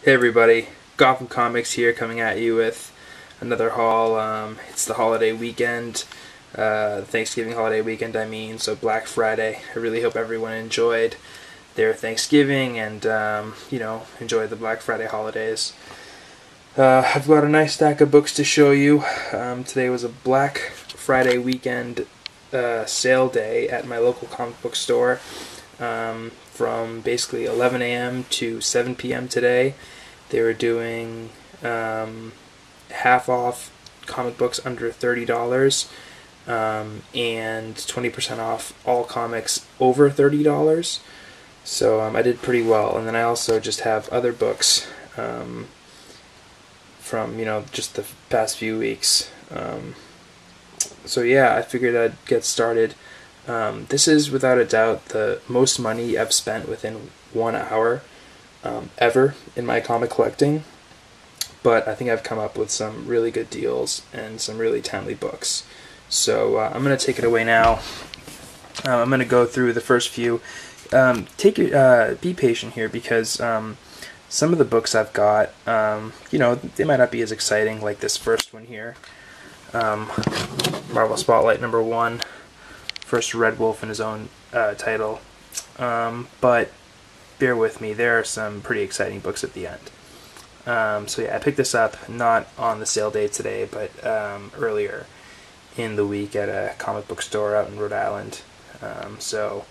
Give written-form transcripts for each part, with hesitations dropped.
Hey everybody, Gotham Comics here coming at you with another haul. It's the holiday weekend, Thanksgiving holiday weekend so Black Friday. I really hope everyone enjoyed their Thanksgiving and, enjoyed the Black Friday holidays. I've got a nice stack of books to show you. Today was a Black Friday weekend sale day at my local comic book store. From basically 11 a.m. to 7 p.m. today. They were doing half off comic books under $30 and 20% off all comics over $30. So I did pretty well. And then I also just have other books from just the past few weeks. So yeah, I figured I'd get started. This is without a doubt the most money I've spent within 1 hour ever in my comic collecting, but I think I've come up with some really good deals and some really timely books. So I'm going to take it away now. I'm going to go through the first few. Be patient here because some of the books I've got, they might not be as exciting like this first one here. Marvel Spotlight #1. First Red Wolf in his own title, but bear with me, there are some pretty exciting books at the end. So yeah, I picked this up not on the sale day today, but earlier in the week at a comic book store out in Rhode Island. So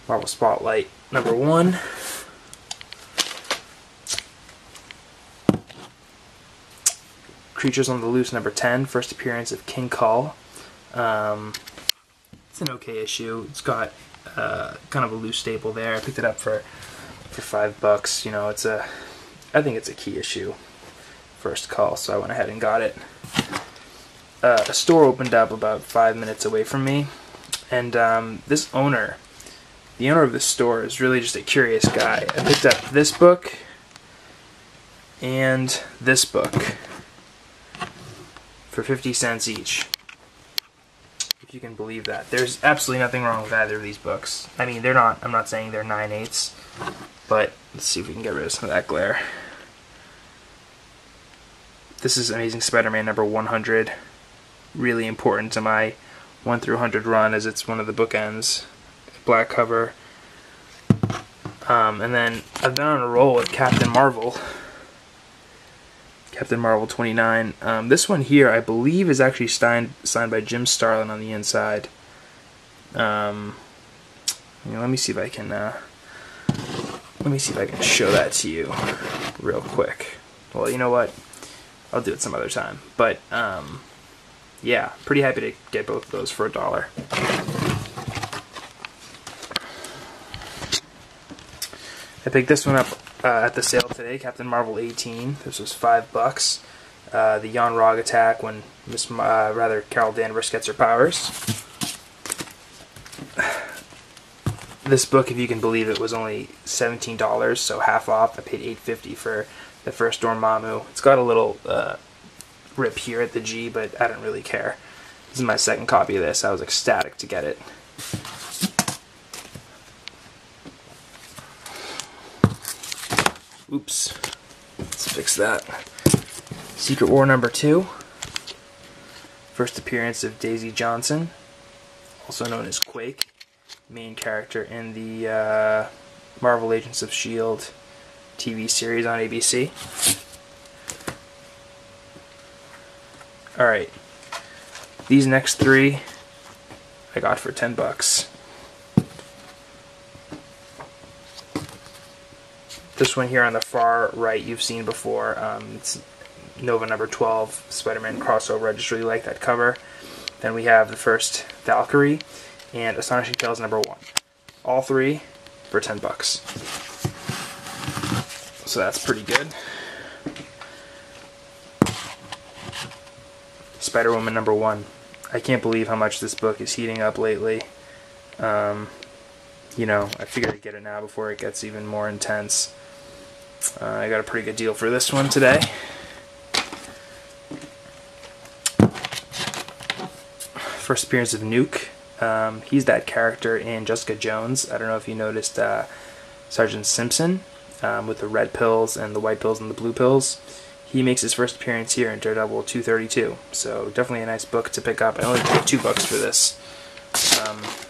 Marvel Spotlight #1. Creatures on the Loose #10, first appearance of King Kull. It's an okay issue. It's got kind of a loose staple there. I picked it up for $5. I think it's a key issue. First Kull, so I went ahead and got it. A store opened up about 5 minutes away from me, and the owner of the store is really just a curious guy. I picked up this book and this book for 50 cents each. If you can believe that. There's absolutely nothing wrong with either of these books. I mean, I'm not saying they're 9/8, but let's see if we can get rid of some of that glare. This is Amazing Spider-Man #100. Really important to my 1 through 100 run, as it's one of the bookends. Black cover. And then I've been on a roll with Captain Marvel 29. This one here, I believe, is actually signed by Jim Starlin on the inside. Let me see if I can show that to you real quick. Well, you know what? I'll do it some other time. But yeah, pretty happy to get both of those for $1. I picked this one up at the sale today, Captain Marvel 18. This was $5. The Yon-Rogg attack when Carol Danvers gets her powers. This book, if you can believe it, was only $17, so half off. I paid $8.50 for the first Dormammu. It's got a little rip here at the G, but I don't really care. This is my second copy of this. I was ecstatic to get it. Oops. Let's fix that. Secret War #2. First appearance of Daisy Johnson, also known as Quake, main character in the Marvel Agents of S.H.I.E.L.D. TV series on ABC. Alright. These next three I got for $10. This one here on the far right you've seen before. It's Nova #12 Spider-Man crossover. I just really like that cover. Then we have the first Valkyrie and Astonishing Tales #1. All three for $10. So that's pretty good. Spider-Woman #1. I can't believe how much this book is heating up lately. I figured I'd get it now before it gets even more intense. I got a pretty good deal for this one today. First appearance of Nuke. He's that character in Jessica Jones. I don't know if you noticed Sergeant Simpson. with the red pills and the white pills and the blue pills. He makes his first appearance here in Daredevil 232, so definitely a nice book to pick up. I only paid $2 for this.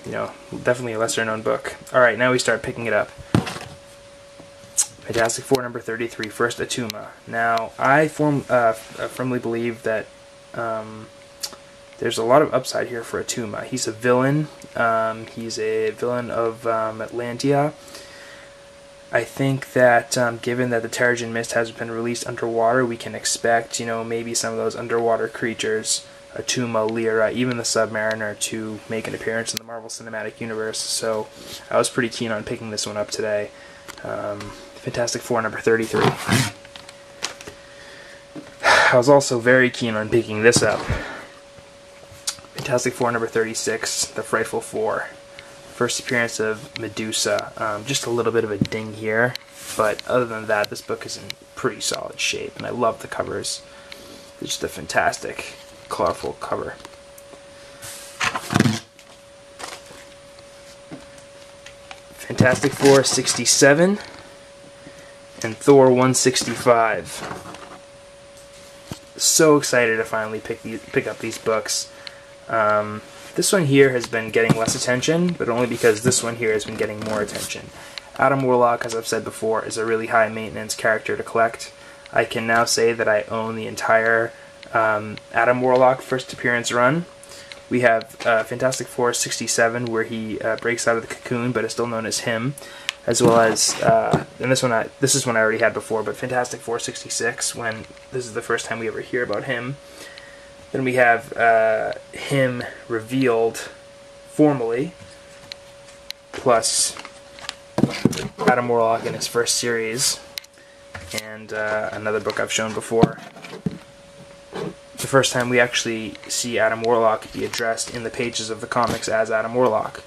You know, definitely a lesser known book. Alright, now we start picking it up. Fantastic Four number 33, First Attuma. Now, I firmly believe that there's a lot of upside here for Attuma. He's a villain. He's a villain of Atlantia. I think that given that the Terrigen Mist has been released underwater, we can expect, you know, maybe some of those underwater creatures, Attuma, Lyra, even the Submariner, to make an appearance in the Marvel Cinematic Universe. So I was pretty keen on picking this one up today. Fantastic Four number 33. I was also very keen on picking this up. Fantastic Four number 36, The Frightful Four. First appearance of Medusa. Just a little bit of a ding here, but other than that, this book is in pretty solid shape, and I love the covers. It's just a fantastic, colorful cover. Fantastic Four 67 and Thor 165. So excited to finally pick up these books. This one here has been getting less attention, but only because this one here has been getting more attention. Adam Warlock, as I've said before, is a really high maintenance character to collect. I can now say that I own the entire Adam Warlock first appearance run. We have Fantastic Four 67, where he breaks out of the cocoon, but is still known as him, as well as, and this is one I already had before, but Fantastic Four 66, when this is the first time we ever hear about him. Then we have him revealed formally, plus Adam Warlock in his first series, and another book I've shown before. The first time we actually see Adam Warlock be addressed in the pages of the comics as Adam Warlock.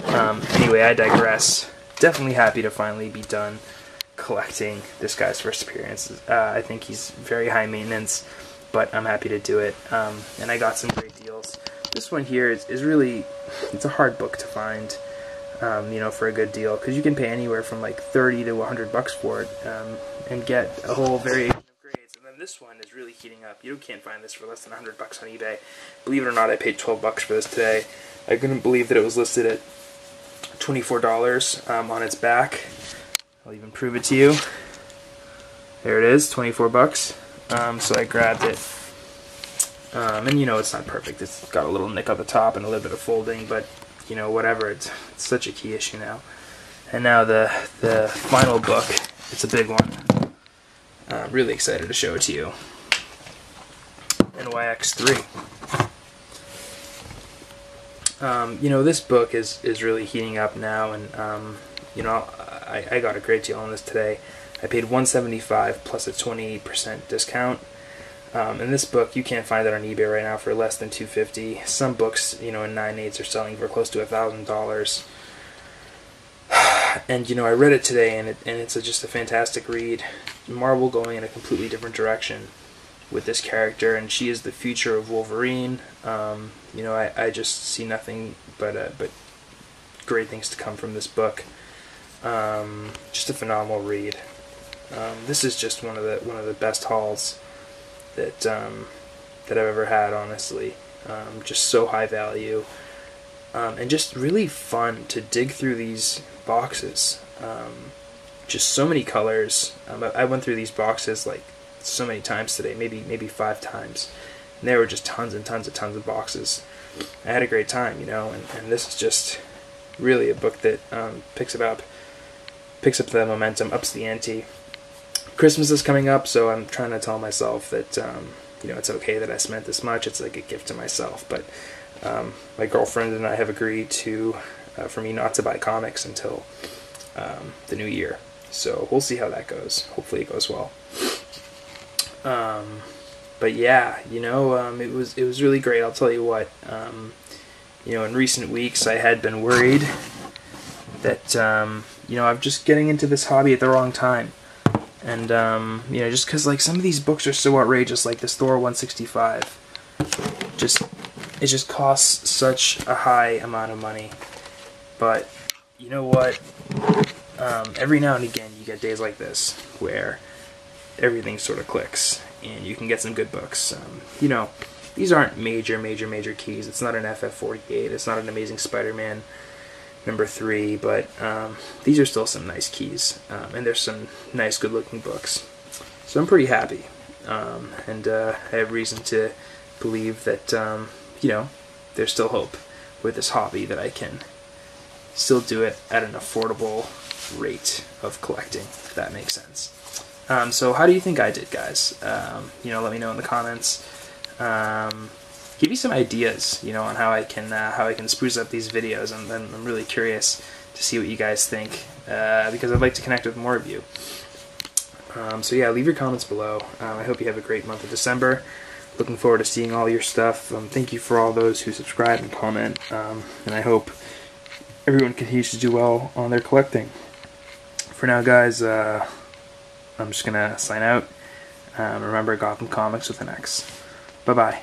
Anyway, I digress. Definitely happy to finally be done collecting this guy's first appearance. I think he's very high maintenance, but I'm happy to do it, and I got some great deals. This one here is really, it's a hard book to find, you know, for a good deal, because you can pay anywhere from like $30 to $100 for it, and get a whole variation of grades. And then this one is really heating up. You can't find this for less than $100 on eBay. Believe it or not, I paid $12 for this today. I couldn't believe that it was listed at $24 on its back. I'll even prove it to you. There it is, $24. So I grabbed it, and you know, it's not perfect. It's got a little nick on the top and a little bit of folding, but you know, whatever. It's such a key issue now. And now the final book. It's a big one. I'm really excited to show it to you. NYX3. You know, this book is really heating up now, and you know, I got a great deal on this today. I paid $175 plus a 20% discount. And this book, you can't find it on eBay right now for less than $250. Some books, you know, in 9/8 are selling for close to $1,000. And you know, I read it today, and it's just a fantastic read. Marvel going in a completely different direction with this character, and she is the future of Wolverine. You know, I just see nothing but great things to come from this book. Just a phenomenal read. This is just one of the best hauls that I've ever had, honestly. Just so high value, and just really fun to dig through these boxes. Just so many colors. I went through these boxes like so many times today, maybe 5 times, and there were just tons of boxes. I had a great time, you know, and this is just really a book that picks up the momentum, ups the ante. Christmas is coming up, so I'm trying to tell myself that you know, it's okay that I spent this much. It's like a gift to myself. But my girlfriend and I have agreed to for me not to buy comics until the new year. So we'll see how that goes. Hopefully it goes well. But yeah, you know, it was really great. I'll tell you what. You know, in recent weeks I had been worried that you know, I'm just getting into this hobby at the wrong time. And, you know, just because, like, some of these books are so outrageous, like this Thor 165, it just costs such a high amount of money. But, you know what, every now and again, you get days like this where everything sort of clicks and you can get some good books. You know, these aren't major keys. It's not an FF48. It's not an Amazing Spider-Man #3, but these are still some nice keys, and there's some nice, good-looking books. So I'm pretty happy, and I have reason to believe that you know, there's still hope with this hobby, that I can still do it at an affordable rate of collecting, if that makes sense. So how do you think I did, guys? You know, let me know in the comments. Give me some ideas, you know, on how I can spruce up these videos, and I'm really curious to see what you guys think, because I'd like to connect with more of you. So yeah, leave your comments below. I hope you have a great month of December. Looking forward to seeing all your stuff. Thank you for all those who subscribe and comment, and I hope everyone continues to do well on their collecting. For now, guys, I'm just gonna sign out. Remember, Gotham Comics with an X. Bye-bye.